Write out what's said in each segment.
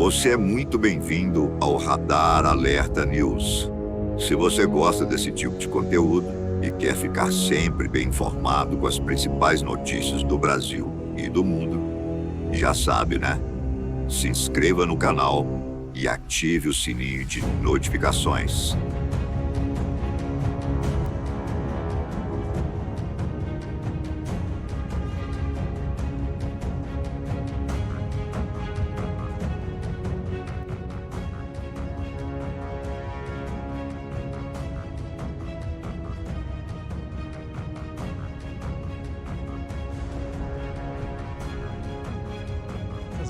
Você é muito bem-vindo ao Radar Alerta News. Se você gosta desse tipo de conteúdo e quer ficar sempre bem informado com as principais notícias do Brasil e do mundo, já sabe, né? Se inscreva no canal e ative o sininho de notificações.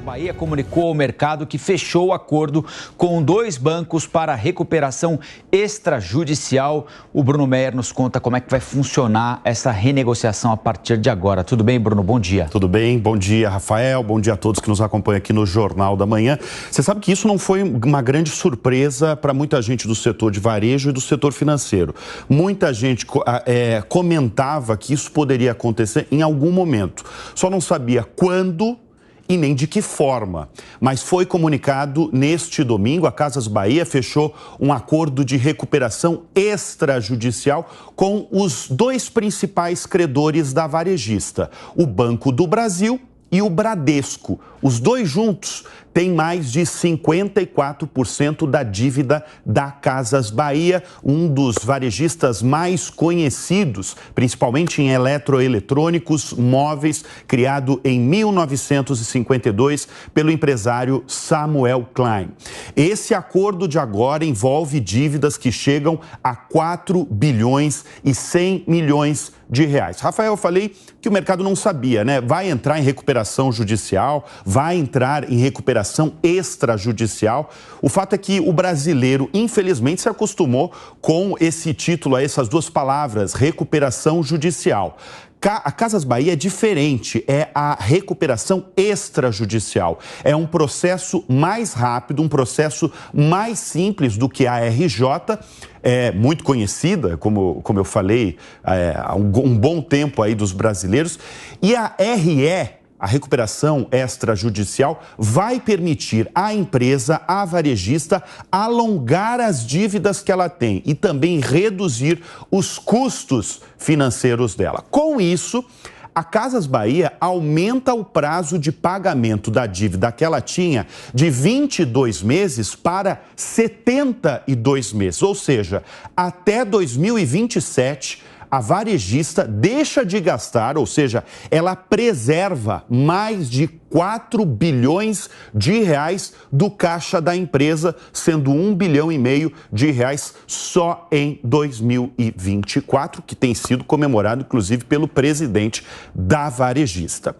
Bahia comunicou ao mercado que fechou o acordo com 2 bancos para a recuperação extrajudicial. O Bruno Meyer nos conta como é que vai funcionar essa renegociação a partir de agora. Tudo bem, Bruno? Bom dia. Tudo bem. Bom dia, Rafael. Bom dia a todos que nos acompanham aqui no Jornal da Manhã. Você sabe que isso não foi uma grande surpresa para muita gente do setor de varejo e do setor financeiro. Muita gente comentava que isso poderia acontecer em algum momento. Só não sabia quando e nem de que forma. Mas foi comunicado neste domingo, a Casas Bahia fechou um acordo de recuperação extrajudicial com os 2 principais credores da varejista, o Banco do Brasil e o Bradesco. Os 2 juntos têm mais de 54% da dívida da Casas Bahia, um dos varejistas mais conhecidos, principalmente em eletroeletrônicos móveis, criado em 1952 pelo empresário Samuel Klein. Esse acordo de agora envolve dívidas que chegam a 4 bilhões e 100 milhões de reais. Rafael, eu falei que o mercado não sabia, né? Vai entrar em recuperação judicial, vai entrar em recuperação extrajudicial. O fato é que o brasileiro, infelizmente, se acostumou com esse título, a essas 2 palavras, recuperação judicial. A Casas Bahia é diferente, é a recuperação extrajudicial. É um processo mais rápido, um processo mais simples do que a RJ, é muito conhecida, como eu falei, há um bom tempo aí dos brasileiros. E a RE, a recuperação extrajudicial, vai permitir à empresa, à varejista, alongar as dívidas que ela tem e também reduzir os custos financeiros dela. Com isso, a Casas Bahia aumenta o prazo de pagamento da dívida que ela tinha de 22 meses para 72 meses, ou seja, até 2027, a varejista deixa de gastar, ou seja, ela preserva mais de 4 bilhões de reais do caixa da empresa, sendo 1,5 bilhão de reais só em 2024, que tem sido comemorado, inclusive, pelo presidente da varejista.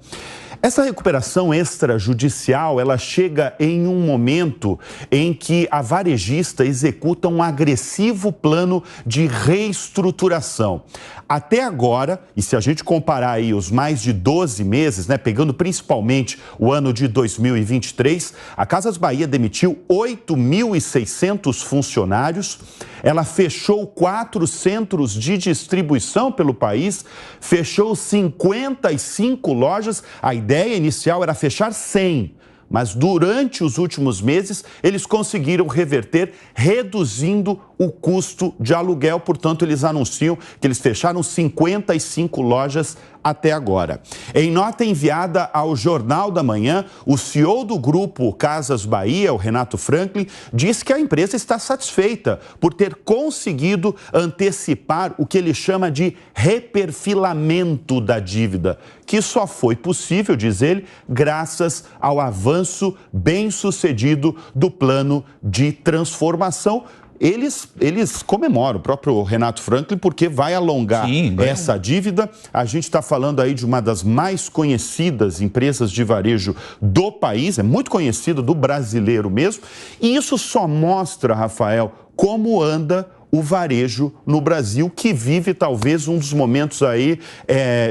Essa recuperação extrajudicial, ela chega em um momento em que a varejista executa um agressivo plano de reestruturação. Até agora, e se a gente comparar aí os mais de 12 meses, né, pegando principalmente o ano de 2023, a Casas Bahia demitiu 8.600 funcionários, ela fechou 4 centros de distribuição pelo país, fechou 55 lojas, a ideia inicial era fechar 100, mas durante os últimos meses eles conseguiram reverter, reduzindo o custo de aluguel. Portanto, eles anunciam que eles fecharam 55 lojas até agora. Em nota enviada ao Jornal da Manhã, o CEO do grupo Casas Bahia, o Renato Franklin, disse que a empresa está satisfeita por ter conseguido antecipar o que ele chama de reperfilamento da dívida, que só foi possível, diz ele, graças ao avanço bem-sucedido do plano de transformação. Eles comemoram, o próprio Renato Franklin, porque vai alongar essa dívida. A gente está falando aí de uma das mais conhecidas empresas de varejo do país, é muito conhecida, do brasileiro mesmo. E isso só mostra, Rafael, como anda o varejo no Brasil, que vive talvez um dos momentos aí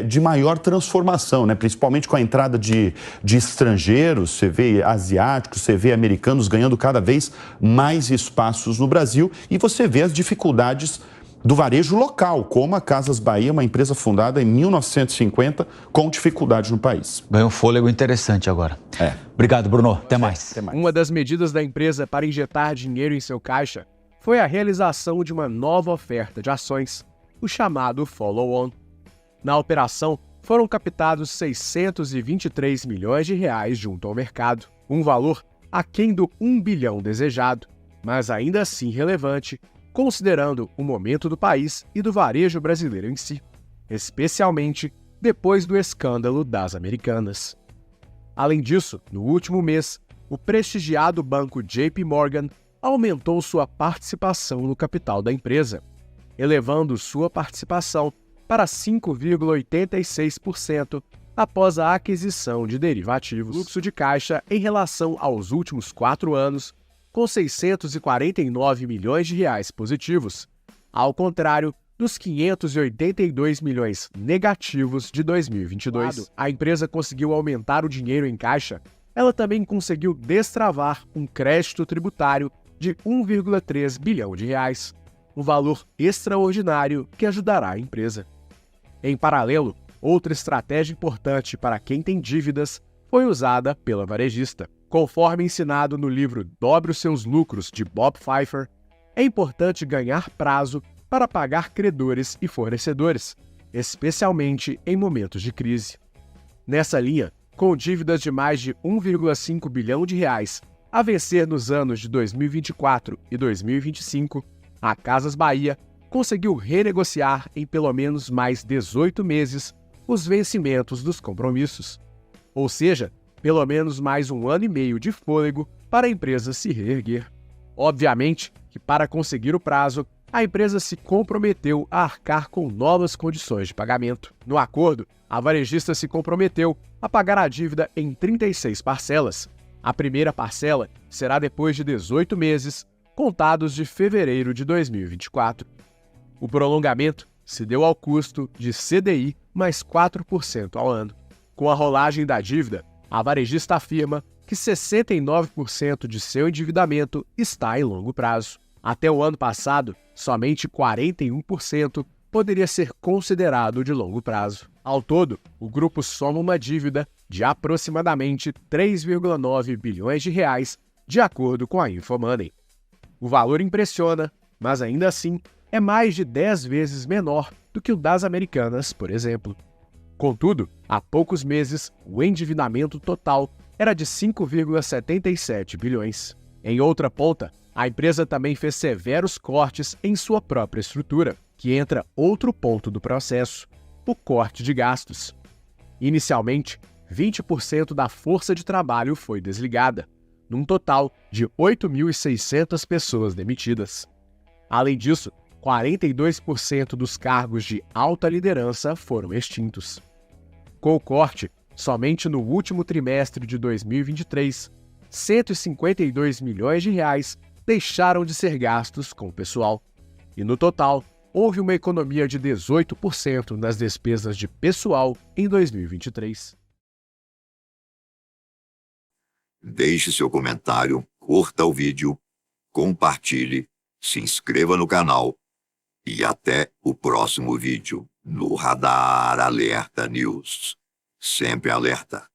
de maior transformação, né? Principalmente com a entrada de estrangeiros, você vê asiáticos, você vê americanos ganhando cada vez mais espaços no Brasil e você vê as dificuldades do varejo local, como a Casas Bahia, uma empresa fundada em 1950, com dificuldade no país. Ganhou um fôlego interessante agora. Obrigado, Bruno. Até mais. Uma das medidas da empresa para injetar dinheiro em seu caixa foi a realização de uma nova oferta de ações, o chamado follow-on. Na operação, foram captados 623 milhões de reais junto ao mercado, um valor aquém do 1 bilhão desejado, mas ainda assim relevante, considerando o momento do país e do varejo brasileiro em si, especialmente depois do escândalo das Americanas. Além disso, no último mês, o prestigiado banco JP Morgan aumentou sua participação no capital da empresa, elevando sua participação para 5,86% após a aquisição de derivativos. Fluxo de caixa em relação aos últimos 4 anos, com 649 milhões de reais positivos, ao contrário dos 582 milhões negativos de 2022. A empresa conseguiu aumentar o dinheiro em caixa, ela também conseguiu destravar um crédito tributário de 1,3 bilhão de reais, um valor extraordinário que ajudará a empresa. Em paralelo, outra estratégia importante para quem tem dívidas foi usada pela varejista. Conforme ensinado no livro Dobre os Seus Lucros, de Bob Pfeiffer, é importante ganhar prazo para pagar credores e fornecedores, especialmente em momentos de crise. Nessa linha, com dívidas de mais de 1,5 bilhão de reais a vencer nos anos de 2024 e 2025, a Casas Bahia conseguiu renegociar em pelo menos mais 18 meses os vencimentos dos compromissos, ou seja, pelo menos mais 1 ano e meio de fôlego para a empresa se reerguer. Obviamente que, para conseguir o prazo, a empresa se comprometeu a arcar com novas condições de pagamento. No acordo, a varejista se comprometeu a pagar a dívida em 36 parcelas. A primeira parcela será depois de 18 meses, contados de fevereiro de 2024. O prolongamento se deu ao custo de CDI mais 4% ao ano. Com a rolagem da dívida, a varejista afirma que 69% de seu endividamento está em longo prazo. Até o ano passado, somente 41% poderia ser considerado de longo prazo. Ao todo, o grupo soma uma dívida de aproximadamente 3,9 bilhões de reais, de acordo com a Infomoney. O valor impressiona, mas ainda assim é mais de 10 vezes menor do que o das Americanas, por exemplo. Contudo, há poucos meses, o endividamento total era de 5,77 bilhões. Em outra ponta, a empresa também fez severos cortes em sua própria estrutura, que entra outro ponto do processo, o corte de gastos. Inicialmente, 20% da força de trabalho foi desligada, num total de 8.600 pessoas demitidas. Além disso, 42% dos cargos de alta liderança foram extintos. Com o corte, somente no último trimestre de 2023, 152 milhões de reais deixaram de ser gastos com o pessoal. E no total, houve uma economia de 18% nas despesas de pessoal em 2023. Deixe seu comentário, curta o vídeo, compartilhe, se inscreva no canal e até o próximo vídeo no Radar Alerta News. Sempre alerta.